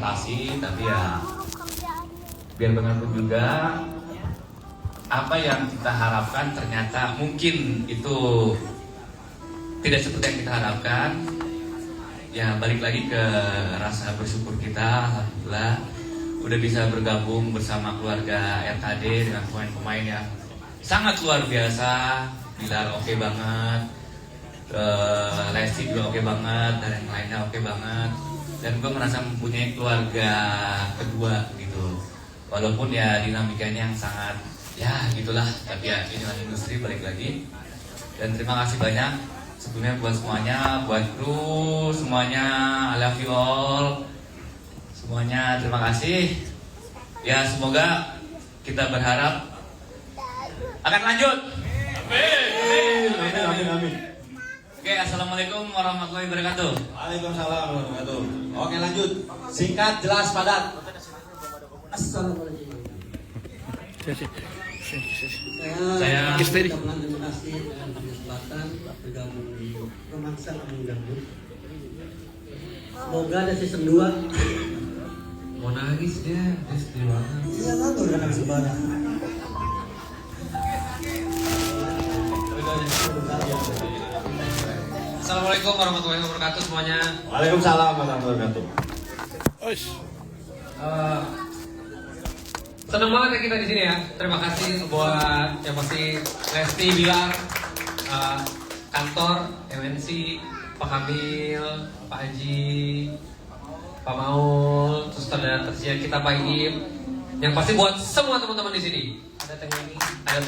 lokasi, tapi ya biar bagaimanapun juga apa yang kita harapkan ternyata mungkin itu tidak seperti yang kita harapkan. Ya balik lagi ke rasa bersyukur kita, alhamdulillah udah bisa bergabung bersama keluarga RKD dengan pemain-pemain yang sangat luar biasa. Bilar oke banget, Lesti juga oke banget, dan yang lainnya oke banget. Dan gue merasa mempunyai keluarga kedua gitu. Walaupun ya dinamikanya yang sangat ya gitulah, tapi ya inilah industri, balik lagi. Dan terima kasih banyak sebelumnya buat semuanya, buat kru semuanya, I love you all semuanya, terima kasih. Ya semoga kita berharap akan lanjut. Amin. Oke, assalamualaikum warahmatullahi wabarakatuh. Waalaikumsalam warahmatullahi wabarakatuh. Oke, lanjut. Singkat, jelas, padat. Assalamualaikum. Saya terima kasih dengan kesempatan bergabung di Romansa Kampung Dangdut. Semoga ada season 2. Mau nangis dia, sedih banget. Iya kan, udah nangis bareng. Assalamualaikum warahmatullahi wabarakatuh semuanya. Waalaikumsalam warahmatullahi wabarakatuh. Senang banget ya kita di sini ya. Terima kasih buat yang pasti Lesti, Bilar, kantor, MNC, Pak Kamil, Pak Haji, Pak Maul, terus ada tersier kita Pak Iim. Yang pasti buat semua teman-teman di sini. Ada TNI, ada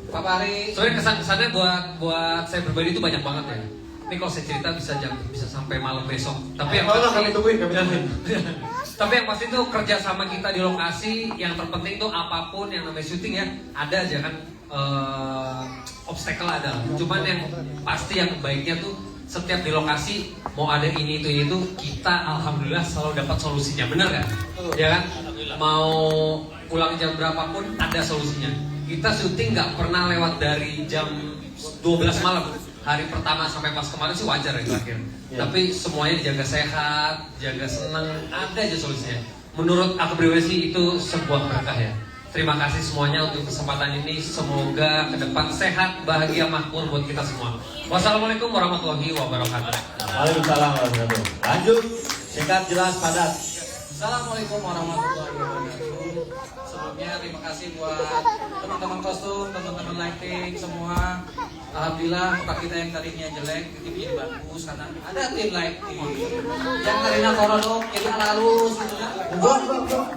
Pak Pari. Soalnya kesan-kesannya buat saya pribadi itu banyak banget ya. Ini kalau saya cerita bisa sampai malam besok. Tapi yang pasti kami tungguin. Tapi yang pasti itu kerja sama kita di lokasi. Yang terpenting itu apapun yang namanya syuting ya, ada aja kan obstacle ada. Cuman yang pasti yang baiknya tuh setiap di lokasi mau ada ini itu kita alhamdulillah selalu dapat solusinya, benar kan? Ya kan? Mau pulang jam berapapun ada solusinya. Kita syuting nggak pernah lewat dari jam 12 malam. Hari pertama sampai pas kemarin sih wajar ya terakhir. Tapi semuanya dijaga sehat, jaga senang, ada aja solusinya. Menurut aku pribadi sih itu sebuah berkah ya. Terima kasih semuanya untuk kesempatan ini. Semoga ke depan sehat, bahagia, makmur buat kita semua. Wassalamualaikum warahmatullahi wabarakatuh. Waalaikumsalam warahmatullahi wabarakatuh. Lanjut. Singkat, jelas, padat. Assalamualaikum warahmatullahi wabarakatuh. Sebelumnya terima kasih buat teman-teman kostum, teman-teman lighting semua. Alhamdulillah muka kita yang tadinya jelek jadi bagus karena ada tim lighting. Yang tadinya korodok jadi halus gitu kan.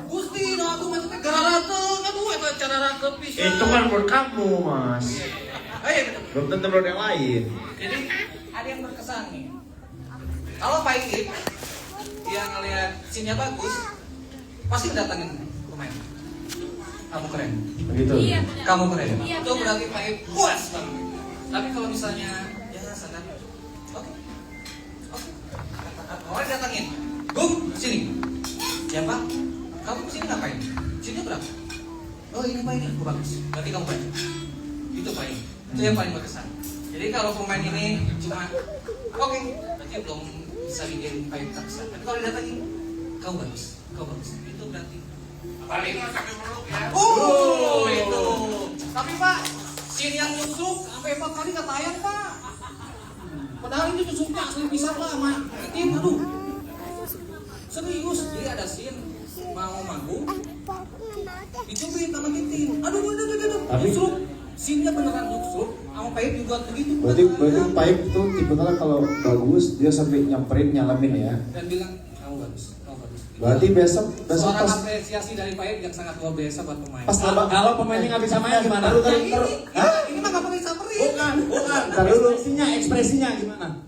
Gusti, no aku masih negara dateng, aduh itu cara rangkep bisa. Itu kan buat kamu, Mas. Belum tentu buat yang lain. Jadi ada yang berkesan nih. Kalau Pak Iip dia ngeliat scene-nya bagus, pasti datangin pemain. Kamu keren. Begitu. Iya. Kamu keren. Iya, Itu berarti Pak Iip puas banget. Tapi kalau misalnya ya sadar, oke. Orang datangin, Bung, sini. Ya Pak, kamu kesini ngapain? Sini berapa? Oh ini Pak ini, bagus. Berarti kamu baca. Itu Pak Iip. Itu yang paling berkesan. Jadi kalau pemain ini cuma oke, berarti belum bisa bikin Pak Iip terkesan. Tapi kalau didatangin, kau bagus. Itu berarti paling sampai meluk ya. Itu. Tapi Pak, scene yang nyusuk sampai 4 kali nggak tayang Pak. Padahal ini nyusuknya asli bisa lah, Mak. Tim, aduh. Serius, jadi ada scene mau manggung, dicubit sama Titin. Aduh. Nyusuk. Scene-nya beneran nyusuk, sama Paip juga begitu. Berarti Paip itu tipe kalau bagus dia sampai nyamperin nyalamin ya. Dan bilang kamu bagus. Berarti besok Seorang pas apresiasi dari Paip yang sangat luar biasa buat pemain. pas Kalau pemainnya nggak bisa main gimana? Ini mah nggak pakai samperin. Bukan. Ntar dulu. Ekspresinya gimana?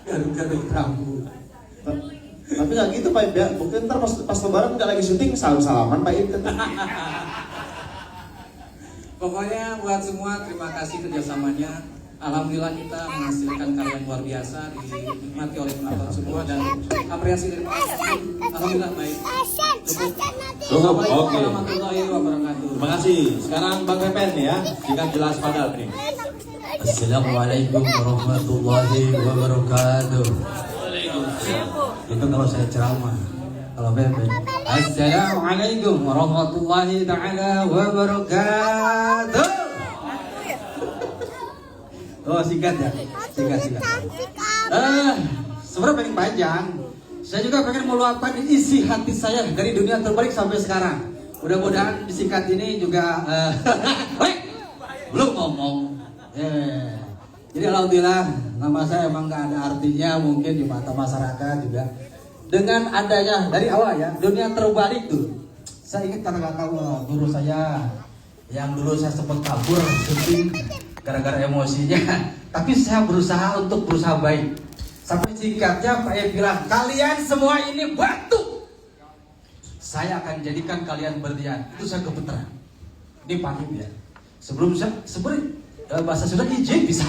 Garuk-garuk rambut. Tapi nggak gitu Paip ya. Mungkin ntar pas lebaran nggak lagi syuting salam-salaman Paip. Pokoknya buat semua terima kasih kerjasamanya. Alhamdulillah kita menghasilkan karya yang luar biasa dinikmati oleh penonton semua dan apresiasi dari alhamdulillah baik. Cukup. Oke. Warahmatullahi wabarakatuh. Terima kasih. Sekarang Bang Pepen ya. Singkat, jelas, padat nih. Assalamualaikum warahmatullahi wabarakatuh. Itu kalau saya ceramah. Kalau Pepe, Assalamualaikum warahmatullahi taala wabarakatuh. Oh singkat ya, singkat. Sebenarnya pengen panjang. Saya juga pengen meluapkan isi hati saya dari dunia terbalik sampai sekarang. Mudah-mudahan disingkat ini juga. Belum ngomong. Jadi alhamdulillah nama saya emang gak ada artinya mungkin di mata masyarakat juga. Dengan adanya dari awal ya dunia terbalik tuh. Saya ingat kata-kata guru saya yang dulu saya sempat kabur syuting gara-gara emosinya. Tapi saya berusaha untuk berusaha baik. Sampai singkatnya Pak E bilang, kalian semua ini batu. Saya akan jadikan kalian berlian. Itu saya gemeteran. Ini paham ya. Sebelum saya sebenarnya bahasa Sunda izin bisa.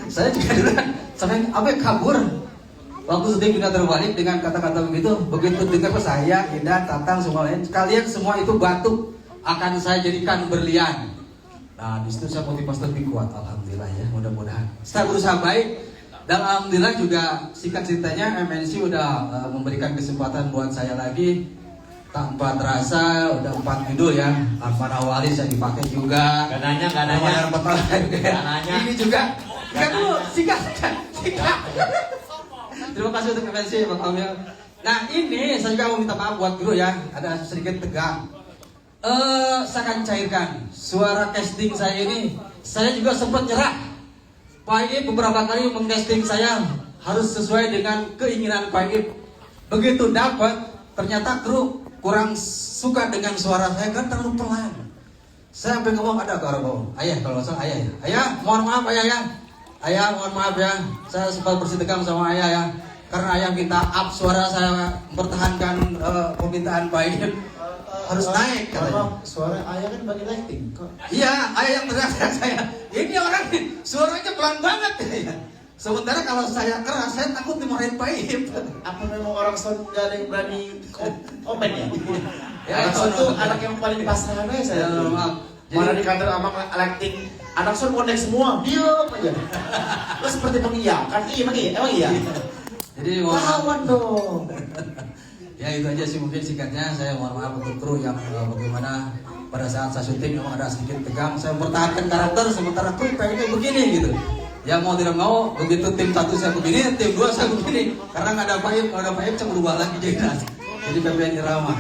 Saya juga dulu sampai kabur. Waktu sedang dunia terbalik dengan kata-kata begitu dengar saya, Indah, Tatang, semua lain, kalian semua itu batu akan saya jadikan berlian. Nah, di situ saya motivasi lebih kuat, alhamdulillah ya, mudah-mudahan. Saya berusaha baik dan alhamdulillah juga singkat ceritanya MNC udah memberikan kesempatan buat saya lagi. Tanpa terasa udah 4 judul ya. Alfana Wali saya dipakai juga. Gak nanya. Ini juga. Kan dulu singkat. Terima kasih untuk MNC Bang Amil. Nah ini saya juga mau minta maaf buat dulu ya. Ada sedikit tegang. Saya akan cairkan suara casting saya ini. Saya juga sempat nyerah. Pak Ip beberapa kali mengcasting saya harus sesuai dengan keinginan Pak Ip. Begitu dapat ternyata kru kurang suka dengan suara saya kan terlalu pelan. Saya sampai ngomong ada ke orang bawah. Ayah kalau nggak salah ayah ya. Ayah mohon maaf ayah ya. Ayah mohon maaf ya. Saya sempat bersih tegang sama ayah ya. Karena ayah minta up suara saya mempertahankan permintaan Pak Ip harus naik katanya. Suara ayah kan bagi lighting kok. Iya ayah yang teriak saya. Ini orang suaranya pelan banget ya. Sementara kalau saya keras, saya takut dimarahin Pak Ip. Apa memang orang Son gak ada yang berani komen ya? Ya, Anak Son tuh anak yang paling pasrah aja saya. maaf. Mana di kantor amang lighting, anak Son connect semua, diam aja. Lo seperti mengiyakan, emang iya. Jadi mohon maaf. Lawan dong. Ya itu aja sih mungkin singkatnya. Saya mohon maaf untuk kru yang bagaimana pada saat saya syuting memang ada sedikit tegang. Saya mempertahankan karakter sementara kru pengennya begini gitu. Ya mau tidak mau begitu tim 1 saya begini, tim 2 saya begini. Karena nggak ada Pak Ip, kalau ada Pak Ip saya berubah lagi jadi PPN Irama.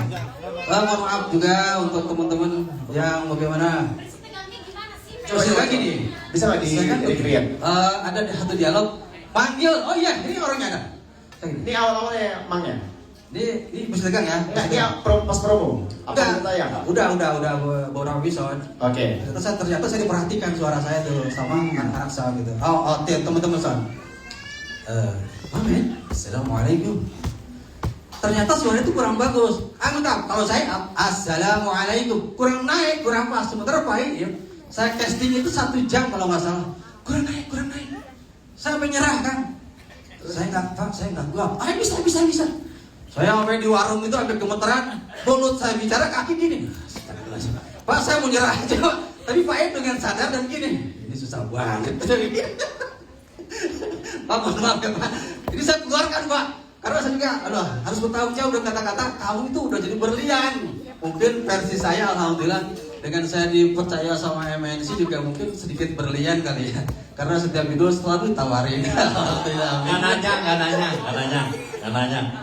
Mohon maaf juga untuk teman-teman yang bagaimana. Coba lagi nih. Bisa nggak di create? Ada satu dialog panggil. Oh iya, ini orangnya ada. Ini awal-awalnya Mangnya. Ini bisa tegang ya? Enggak, ini pas promo. Apa kita tayang? Udah beberapa episode. Oke. Ternyata saya diperhatikan suara saya tuh sama anak-anak saya gitu. Teman-teman saya. Amin. Assalamualaikum. Ternyata suara itu kurang bagus. Kalau saya Assalamualaikum kurang naik, kurang pas. Sementara Pak Ip, saya casting itu 1 jam kalau nggak salah. Kurang naik. Saya menyerah kan. Saya nggak kuat. Bisa. Saya sampai di warung itu sampai gemeteran, mulut saya bicara kaki gini. Pak saya mau nyerah aja, tapi Pak Ip dengan sadar dan gini. Ini susah banget. Pak mohon maaf ya Pak. Ini saya keluarkan Pak, karena saya juga harus bertanggung jawab dengan kata-kata kamu itu udah jadi berlian. Mungkin versi saya alhamdulillah dengan saya dipercaya sama MNC juga mungkin sedikit berlian kali ya. Karena setiap video selalu ditawarin. Alhamdulillah. Gak nanya.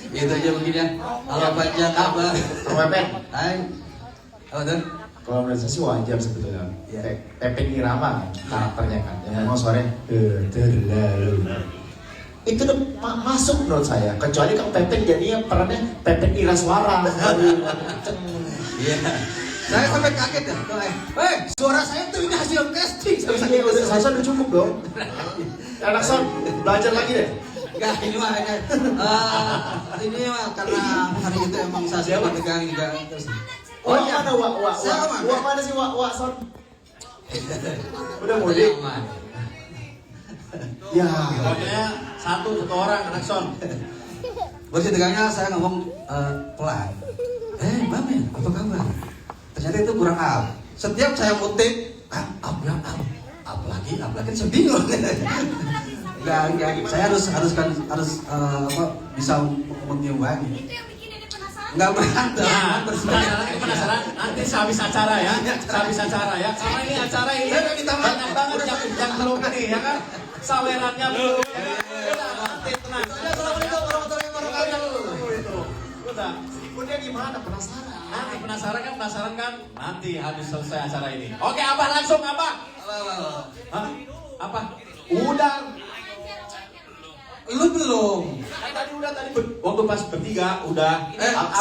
Itu aja mungkin ya. Halo banyak kabar. Pepet. Hai. Halo tuh. Kalau menurut saya sih wajar sebetulnya. Iya. Pepet Irama karakternya kan. Yang memang suaranya terlalu. Itu udah masuk menurut saya. Kecuali kalau Pepet jadinya perannya Pepet Ira suara. Iya. Saya sampai kaget ya. Suara saya tuh ini hasil casting. Iya, udah cukup dong. Anak Son, belajar lagi deh. Enggak, ini mah karena hari itu emang saya sempat tegang juga. Oh iya, ada Wak mana sih Wak Son? Udah mudik. Ya. Pokoknya satu orang anak Son. Bersih tegangnya saya ngomong pelan. Mbak Men, apa kabar? Ternyata itu kurang up. Setiap saya mutip, apa apalagi saya bingung. Enggak, saya harus apa bisa mengimbangi. Itu yang bikin Dede penasaran. Enggak berantem, Penasaran? Nanti sehabis acara ya. Sehabis acara ya. Karena ini acara ini kita banyak banget yang belum ini ya kan. Sawerannya belum. Nanti tenang. Assalamualaikum warahmatullahi wabarakatuh. Udah. Ikutnya gimana? Penasaran kan? Nanti habis selesai acara ini. Oke, Abah langsung Abah. Hah? Apa? Udah. Lu belum. Tadi waktu pas bertiga udah.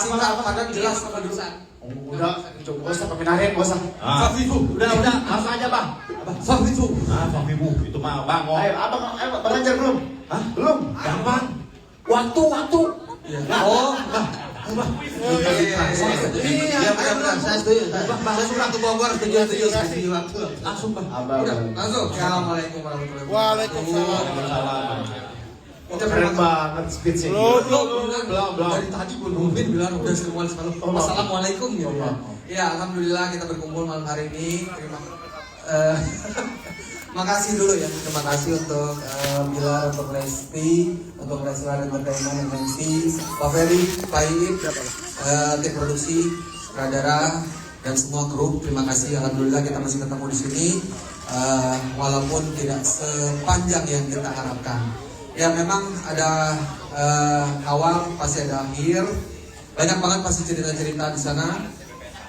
Singkat padat jelas sama jurusan. Udah, coba gak usah pemindahin, gak usah. Udah, langsung aja bang. Fahmi itu. Fahmimu, itu mah bang. Ayo, abang belajar belum? Hah? Belum? Gampang. Waktu. Oh, iya, benar. Saya setuju. Saya suka ke Bogor, setuju waktu. Langsung bang. Abang. Udah, langsung. Assalamualaikum warahmatullahi wabarakatuh. Waalaikumsalam. Keren banget speech-nya. Belum. Dari tadi gue nungguin bilang udah semua Assalamualaikum gitu ya. Ya, alhamdulillah kita berkumpul malam hari ini. Makasih dulu ya, terima kasih untuk Bilar, untuk Lesti, untuk Leslar Entertainment, MC, Pak Ferry, Pak Iip, tim produksi, sutradara, dan semua kru. Terima kasih, alhamdulillah kita masih ketemu di sini, walaupun tidak sepanjang yang kita harapkan. Ya memang ada awal, pasti ada akhir. Banyak banget pasti cerita-cerita di sana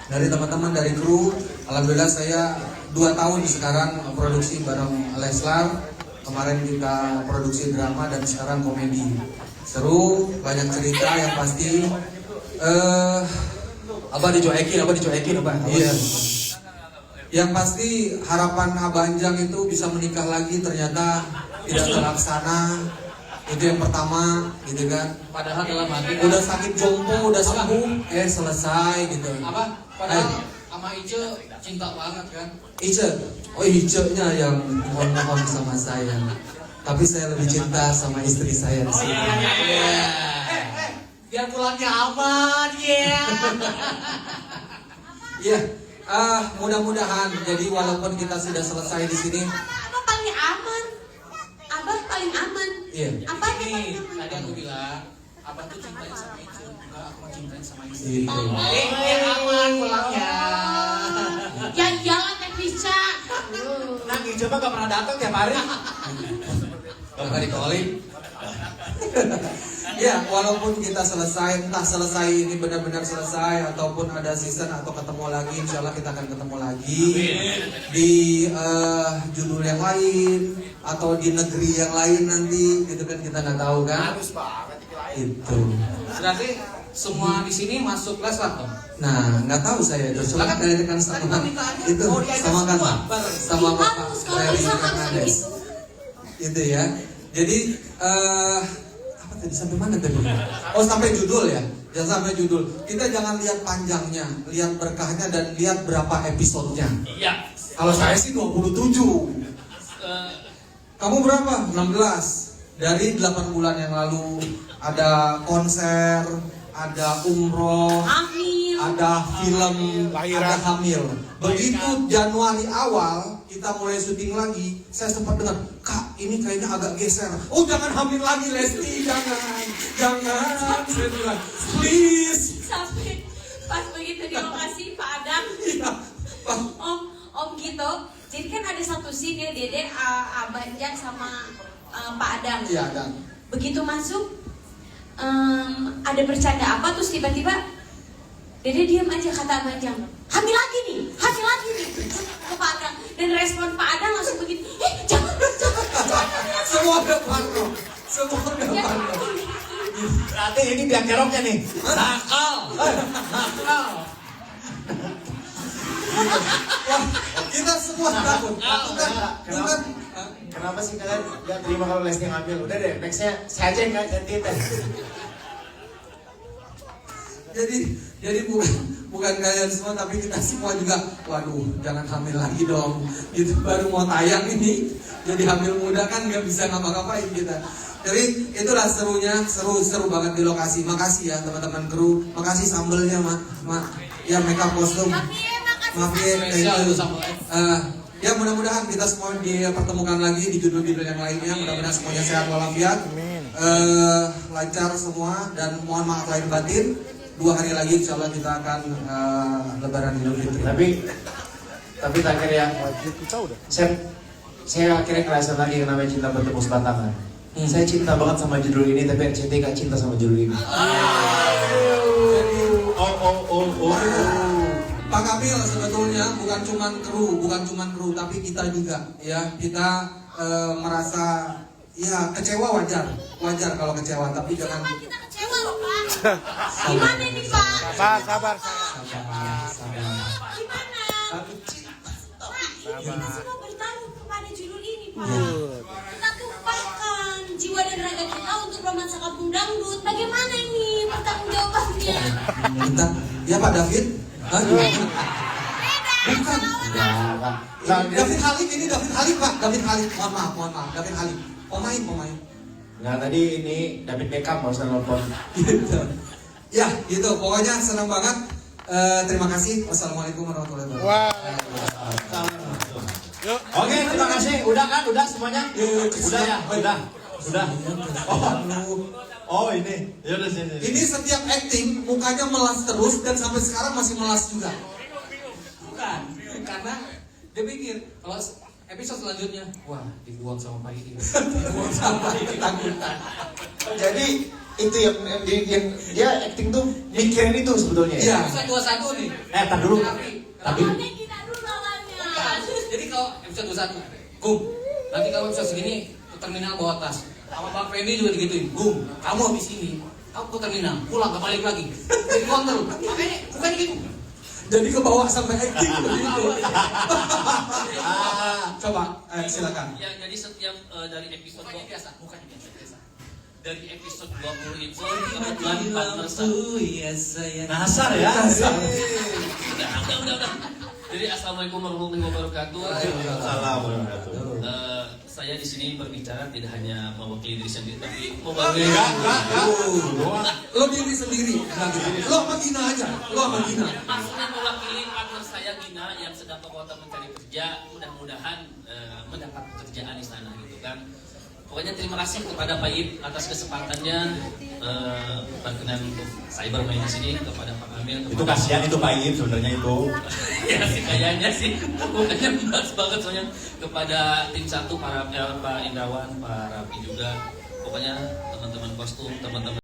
dari teman-teman dari kru. Alhamdulillah saya 2 tahun sekarang produksi bareng Leslar. Kemarin kita produksi drama dan sekarang komedi. Seru, banyak cerita yang pasti. Abah dicuekin. Iya. Yang pasti harapan Abanjang itu bisa menikah lagi ternyata tidak terlaksana. Itu yang pertama, gitu kan. Padahal dalam hati Udah sakit jompo, udah sembuh, selesai gitu. apa? Padahal sama Ice cinta banget kan. Ice nya yang mohon sama saya. Tapi saya lebih cinta sama istri saya di sini. Biar pulangnya aman, ya. Iya, mudah-mudahan. Jadi walaupun kita sudah selesai di sini, Abah paling aman. Abah paling aman. iya. Apanya paling Ini aman? tadi aku bilang, abang tuh cintanya sama Ice. Enggak, aku mau cintain sama istri. Gitu. Biar aman pulangnya. Ya iyalah Teh Pica. Nang coba gak pernah datang tiap hari. Gak dikolin. Ya, walaupun kita selesai, entah selesai ini benar-benar selesai ataupun ada season atau ketemu lagi, insya Allah kita akan ketemu lagi di judul yang lain atau di negeri yang lain nanti, gitu kan kita nggak tahu kan? Harus banget Itu. Berarti semua di sini masuk Leslar dong. Nah, nggak tahu saya itu. Soalnya dari kan sama itu sama kan sama Bapak Harus kalau Ferry bisa harus Fernandes. begitu. Itu ya. Jadi apa tadi sampai mana tadi? Oh, sampai judul ya. Jangan sampai judul. Kita jangan lihat panjangnya, lihat berkahnya dan lihat berapa episodenya. Iya. Kalau saya sih 27. Kamu berapa? 16. Dari 8 bulan yang lalu ada konser, ada umroh, Hamil. ada film, ada hamil. Begitu Januari awal kita mulai syuting lagi, saya sempat dengar, Kak, ini kayaknya agak geser. Oh, jangan hamil lagi Lesti, jangan. Saya bilang, please. Sampai pas begitu di lokasi Pak Adam, Iya, Pak. Om gitu. Jadi kan ada satu scene ya Dede, Abanjang sama Pak Adam. Iya, dan Begitu masuk, ada bercanda apa terus tiba-tiba Dede diam aja, kata Abanjang, hamil lagi nih ke Pak Adam. Dan respon Pak Adam langsung begitu, jangan. semua udah parno. Berarti ini biang keroknya nih. Nakal. Wah, kita semua takut. Bukan. Kenapa sih kalian gak terima kalau Lesti ngambil? Udah deh, nextnya saya aja yang gantiin deh. Jadi bukan kalian semua, tapi kita semua juga. Waduh, jangan hamil lagi dong. Itu baru mau tayang ini, jadi hamil muda kan nggak bisa ngapa-ngapain kita. Jadi itulah serunya, seru banget di lokasi. Makasih ya teman-teman kru, makasih sambelnya mak. Ya makeup kostum. Maaf ya, thank you. Ya mudah-mudahan kita semua dipertemukan lagi di judul-judul yang lainnya. Mudah-mudahan semuanya sehat walafiat, lancar semua, dan mohon maaf lahir batin. 2 hari lagi insya Allah kita akan Lebaran Idul Fitri. Tapi terakhir ya, saya akhirnya ngerasain lagi yang namanya cinta bertepuk sebelah tangan. Saya cinta banget sama judul ini, tapi RCT gak cinta sama judul ini. Pak Kamil sebetulnya bukan cuman kru, tapi kita juga ya, kita merasa ya kecewa, wajar kalau kecewa, tapi jangan. Kita kecewa loh Pak. Gimana nih Pak? Sabar. Gimana? Pak, kita semua bertaruh kepada judul ini Pak. Kita tumpahkan jiwa dan raga kita untuk romansa kampung dangdut. Bagaimana ini pertanggungjawabannya? Kita, ya Pak David. Hah? Bukan. David Halim ini David Halim Pak. David Halim. Mohon maaf. David Halim. Pemain. Nah tadi ini David Beckham barusan nelfon. Gitu. Ya, gitu. Pokoknya senang banget. Terima kasih. Wassalamualaikum warahmatullahi wabarakatuh. Oke, terima kasih. Udah kan? Udah semuanya? Udah ya? Udah. Oh ini. Ya udah sini. Ini setiap acting mukanya melas terus dan sampai sekarang masih melas juga. Bukan, karena dia pikir kalau episode selanjutnya, wah dibuang sama Pak Iki. Dibuang sama Pak Iki, takutan. Jadi itu yang dia acting tuh mikirin itu sebetulnya. Iya. Episode 21 nih. Tar dulu. Tapi Kita dulu awalnya. jadi kalau episode 21, Gum, nanti kalau episode segini ke terminal bawa tas. Sama Bang Fendi juga digituin, Gum, kamu habis ini, kamu ke terminal, pulang gak balik lagi. Jadi counter, makanya bukan gitu. Jadi ke bawah sampai acting begitu. Coba, silakan. Ya, jadi setiap dari episode Bukannya biasa, bukannya biasa. dari episode 20 itu kebetulan partner saya. Nasar ya. Udah. Jadi assalamualaikum warahmatullahi wabarakatuh. Saya di sini berbicara tidak hanya mewakili diri sendiri, tapi mewakili. Lo diri sendiri. Lo sama Gina aja. Maksudnya mewakili partner saya Gina yang sedang ke kota mencari kerja, mudah-mudahan mendapat pekerjaan di sana gitu kan. Pokoknya terima kasih kepada Pak Ip atas kesempatannya berkenan untuk saya bermain di sini, kepada Pak Kamil. Itu kasihan itu Pak Ip sebenarnya itu. Ya sih kayaknya sih, bukannya membahas banget soalnya, kepada tim 1 para Pak Indrawan, Pak Rafi juga. Pokoknya teman-teman kostum, teman-teman